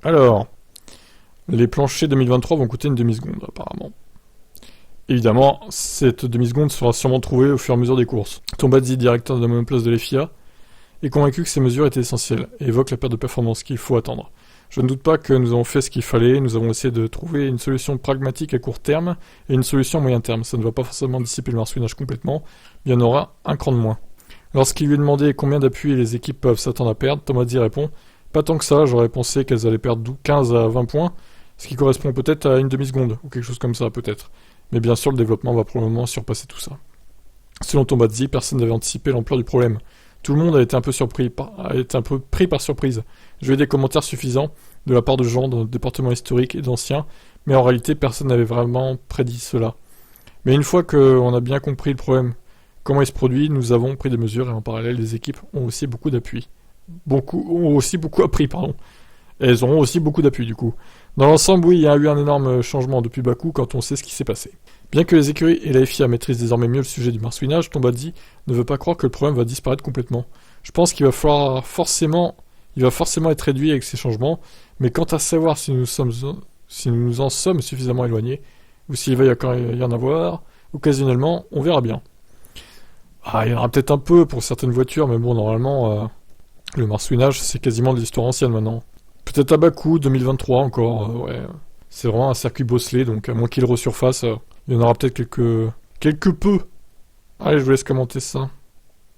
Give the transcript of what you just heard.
Alors, les planchers 2023 vont coûter une demi-seconde, apparemment. Évidemment, cette demi-seconde sera sûrement trouvée au fur et à mesure des courses. Tombazzi, directeur de la monoplace de l'FIA, est convaincu que ces mesures étaient essentielles et évoque la perte de performance qu'il faut attendre. Je ne doute pas que nous avons fait ce qu'il fallait, nous avons essayé de trouver une solution pragmatique à court terme et une solution à moyen terme. Ça ne va pas forcément dissiper le marsouinage complètement, mais il y en aura un cran de moins. Lorsqu'il lui est demandé combien d'appui les équipes peuvent s'attendre à perdre, Tombazzi répond « Pas tant que ça, j'aurais pensé qu'elles allaient perdre 15 à 20 points, ce qui correspond peut-être à une demi-seconde, ou quelque chose comme ça peut-être. Mais bien sûr, le développement va probablement surpasser tout ça. » Selon Tombazzi, personne n'avait anticipé l'ampleur du problème. Tout le monde a été un peu pris par surprise. J'ai eu des commentaires suffisants de la part de gens dans le département historique et d'anciens, mais en réalité, personne n'avait vraiment prédit cela. Mais une fois qu'on a bien compris le problème, comment il se produit, nous avons pris des mesures et en parallèle, les équipes ont aussi beaucoup d'appui. Ont aussi beaucoup appris, pardon. Et elles auront aussi beaucoup d'appui, du coup. Dans l'ensemble, oui, il y a eu un énorme changement depuis Bakou quand on sait ce qui s'est passé. Bien que les écuries et la FIA maîtrisent désormais mieux le sujet du marsouinage, Tombazzi ne veut pas croire que le problème va disparaître complètement. Je pense qu'il va forcément être réduit avec ces changements, mais quant à savoir si nous en sommes suffisamment éloignés, ou s'il va y en avoir, occasionnellement, on verra bien. Il y en aura peut-être un peu pour certaines voitures, mais bon, normalement, le marsouinage, c'est quasiment de l'histoire ancienne maintenant. Peut-être à Bakou, 2023 encore, ouais. C'est vraiment un circuit bosselé, donc à moins qu'il resurface, il y en aura peut-être quelques peu. Allez, je vous laisse commenter ça.